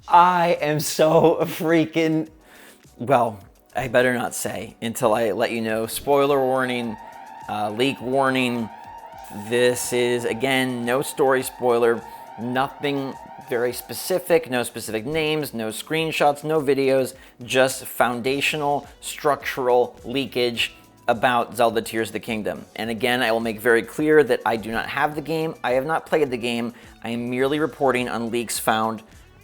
I am so freaking, well, I better not say until I let you know. Spoiler warning, leak warning. This is, again, no story spoiler, nothing very specific, no specific names, no screenshots, no videos, just foundational, structural leakage about Zelda Tears of the Kingdom. And again, I will make very clear that I do not have the game, I have not played the game, I am merely reporting on leaks found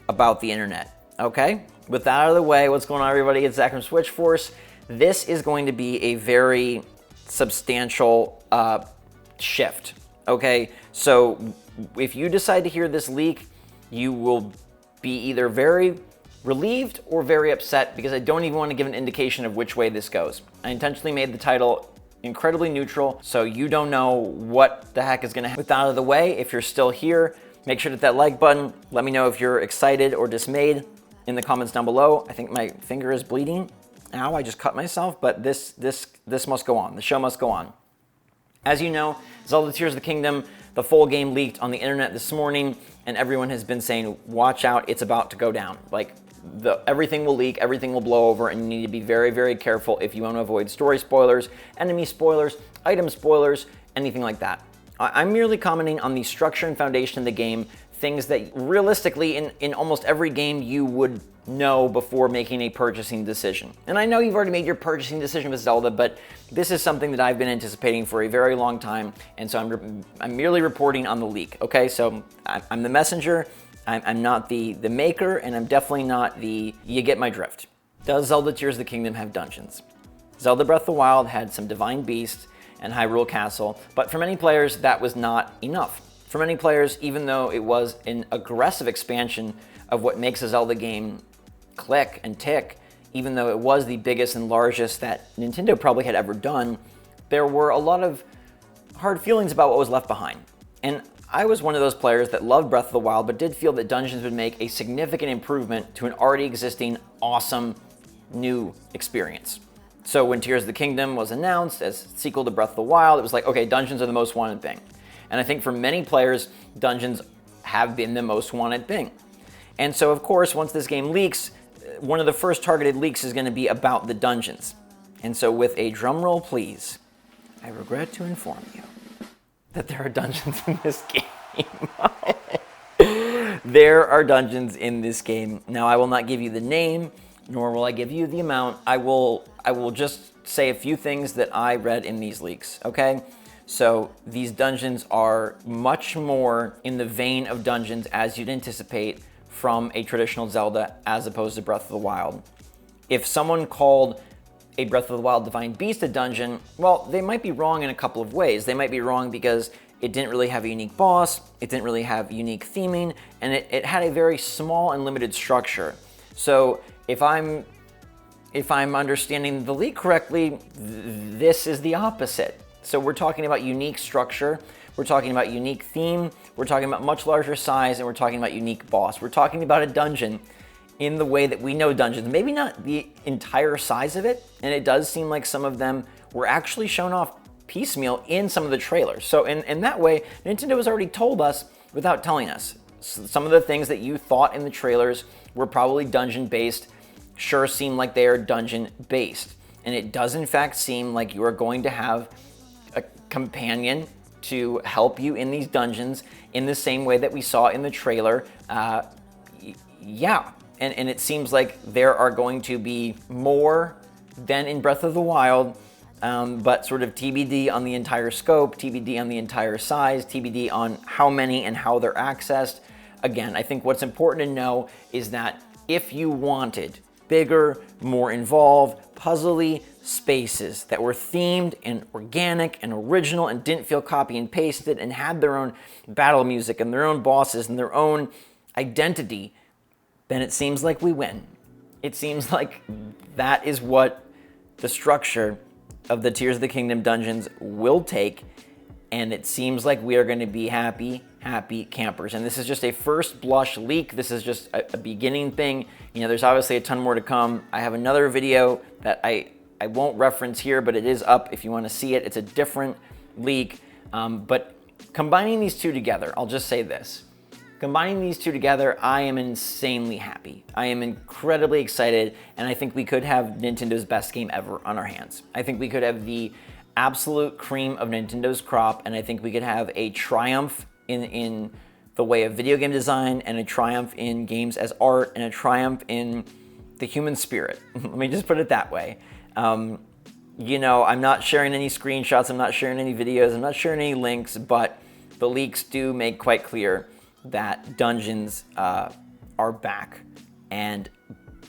about the internet, okay? With that out of the way, what's going on, everybody? It's Zach from SwitchForce. This is going to be a very substantial shift, okay? So if you decide to hear this leak, you will be either very relieved or very upset, because I don't even want to give an indication of which way this goes. I intentionally made the title incredibly neutral, so you don't know what the heck is going to happen. With that out of the way, if you're still here, make sure to hit that like button. Let me know if you're excited or dismayed in the comments down below. I think my finger is bleeding. Ow, I just cut myself, but this must go on. The show must go on. As you know, Zelda Tears of the Kingdom, the full game leaked on the internet this morning, and everyone has been saying, watch out, it's about to go down. Like, everything will leak, everything will blow over, and you need to be very, very careful if you want to avoid story spoilers, enemy spoilers, item spoilers, anything like that. I'm merely commenting on the structure and foundation of the game, things that realistically in almost every game you would know before making a purchasing decision. And I know you've already made your purchasing decision with Zelda, but this is something that I've been anticipating for a very long time, and so I'm merely reporting on the leak, okay? So I'm the messenger, I'm not the maker, and I'm definitely not the, you get my drift. Does Zelda Tears of the Kingdom have dungeons? Zelda Breath of the Wild had some Divine Beast and Hyrule Castle, but for many players that was not enough. For many players, even though it was an aggressive expansion of what makes a Zelda game click and tick, even though it was the biggest and largest that Nintendo probably had ever done, there were a lot of hard feelings about what was left behind. And I was one of those players that loved Breath of the Wild, but did feel that dungeons would make a significant improvement to an already existing awesome new experience. So when Tears of the Kingdom was announced as sequel to Breath of the Wild, it was like, okay, dungeons are the most wanted thing. And I think for many players, dungeons have been the most wanted thing. And so of course, once this game leaks, one of the first targeted leaks is going to be about the dungeons. And so with a drum roll, please, I regret to inform you that there are dungeons in this game. There are dungeons in this game. Now, I will not give you the name, nor will I give you the amount. I will just say a few things that I read in these leaks, okay? So these dungeons are much more in the vein of dungeons as you'd anticipate from a traditional Zelda as opposed to Breath of the Wild. If someone called a Breath of the Wild Divine Beast a dungeon, well, they might be wrong in a couple of ways. They might be wrong because it didn't really have a unique boss, it didn't really have unique theming, and it had a very small and limited structure. So if I'm understanding the leak correctly, this is the opposite. So we're talking about unique structure, we're talking about unique theme, we're talking about much larger size, and we're talking about unique boss. We're talking about a dungeon in the way that we know dungeons. Maybe not the entire size of it, and it does seem like some of them were actually shown off piecemeal in some of the trailers. So in that way, Nintendo has already told us without telling us. Some of the things that you thought in the trailers were probably dungeon-based sure seem like they are dungeon-based. And it does in fact seem like you are going to have a companion to help you in these dungeons in the same way that we saw in the trailer. Yeah, and it seems like there are going to be more than in Breath of the Wild, but sort of TBD on the entire scope, TBD on the entire size, TBD on how many and how they're accessed. Again, I think what's important to know is that if you wanted bigger, more involved, puzzly spaces that were themed and organic and original and didn't feel copy and pasted and had their own battle music and their own bosses and their own identity, then it seems like we win. It seems like that is what the structure of the Tears of the Kingdom dungeons will take, and it seems like we are going to be happy campers. And this is just a first blush leak. This is just a beginning thing. You know, there's obviously a ton more to come. I have another video that I won't reference here, but it is up if you want to see it. It's a different leak, but combining these two together, I'll just say this. Combining these two together, I am insanely happy. I am incredibly excited, and I think we could have Nintendo's best game ever on our hands. I think we could have the absolute cream of Nintendo's crop, and I think we could have a triumph in the way of video game design, and a triumph in games as art, and a triumph in the human spirit. Let me just put it that way. You know, I'm not sharing any screenshots, I'm not sharing any videos, I'm not sharing any links, but the leaks do make quite clear that dungeons are back, and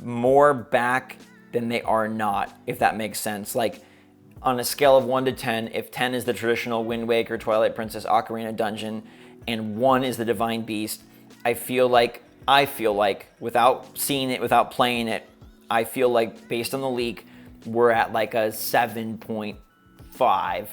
more back than they are not, if that makes sense. Like, on a scale of 1 to 10, if 10 is the traditional Wind Waker, Twilight Princess, Ocarina dungeon, and 1 is the Divine Beast, I feel like, without seeing it, without playing it, I feel like, based on the leak, we're at like a 7.5,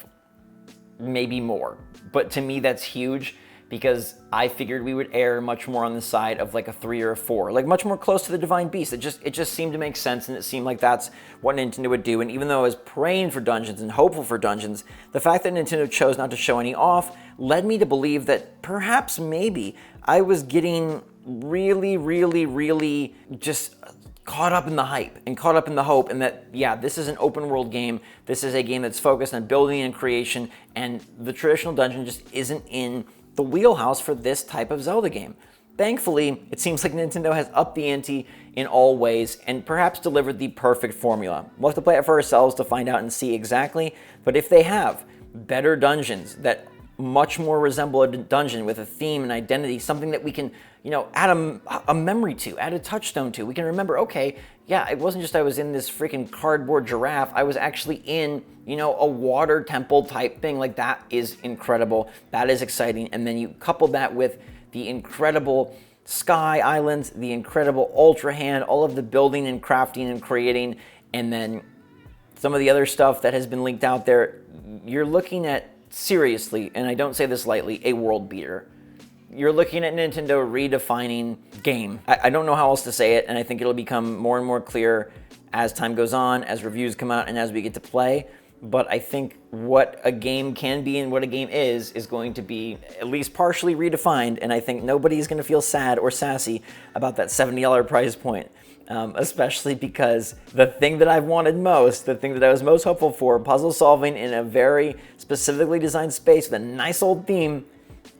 maybe more. But to me, that's huge, because I figured we would err much more on the side of like a 3 or a 4, like much more close to the Divine Beast. It just seemed to make sense, and it seemed like that's what Nintendo would do. And even though I was praying for dungeons and hopeful for dungeons, the fact that Nintendo chose not to show any off led me to believe that perhaps maybe I was getting really just caught up in the hype and caught up in the hope, and that, yeah, this is an open world game. This is a game that's focused on building and creation, and the traditional dungeon just isn't in the wheelhouse for this type of Zelda game. Thankfully, it seems like Nintendo has upped the ante in all ways and perhaps delivered the perfect formula. We'll have to play it for ourselves to find out and see exactly, but if they have better dungeons that much more resemble a dungeon with a theme and identity, something that we can, you know, add a memory to, add a touchstone to. We can remember, okay, yeah, it wasn't just I was in this freaking cardboard giraffe, I was actually in, you know, a water temple type thing. Like, that is incredible, that is exciting. And then you couple that with the incredible sky islands, the incredible Ultra Hand, all of the building and crafting and creating, and then some of the other stuff that has been leaked out there. You're looking at, seriously, and I don't say this lightly, a world beater. You're looking at Nintendo redefining game. I don't know how else to say it, and I think it'll become more and more clear as time goes on, as reviews come out, and as we get to play. But I think what a game can be and what a game is going to be at least partially redefined, and I think nobody's going to feel sad or sassy about that $70 price point. Especially because the thing that I've wanted most, the thing that I was most hopeful for, puzzle solving in a very specifically designed space with a nice old theme,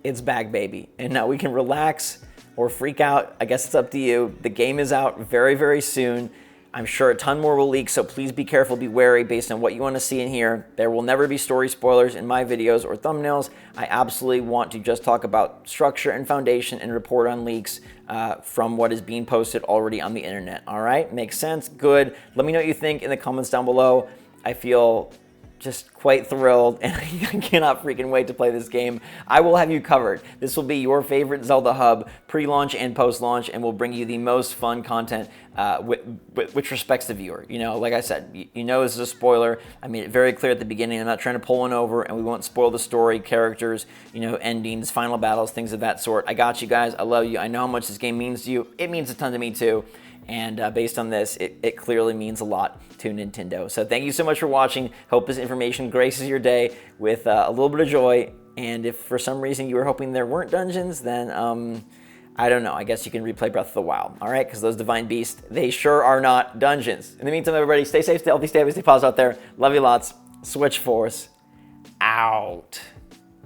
it's back, baby. And now we can relax or freak out. I guess it's up to you. The game is out very soon. I'm sure a ton more will leak, so please be careful, be wary based on what you want to see and hear. There will never be story spoilers in my videos or thumbnails. I absolutely want to just talk about structure and foundation and report on leaks from what is being posted already on the internet. All right, makes sense? Good. Let me know what you think in the comments down below. I feel just quite thrilled, and I cannot freaking wait to play this game. I will have you covered. This will be your favorite Zelda hub, pre-launch and post-launch, and will bring you the most fun content which respects the viewer. You know, like I said, you know this is a spoiler. I made it very clear at the beginning. I'm not trying to pull one over, and we won't spoil the story, characters, you know, endings, final battles, things of that sort. I got you guys. I love you. I know how much this game means to you. It means a ton to me too. And based on this, it clearly means a lot to Nintendo. So thank you so much for watching. Hope this information graces your day with a little bit of joy. And if for some reason you were hoping there weren't dungeons, then I don't know. I guess you can replay Breath of the Wild, all right? Because those Divine Beasts, they sure are not dungeons. In the meantime, everybody, stay safe, stay healthy, stay happy, stay positive out there. Love you lots. SwitchForce out.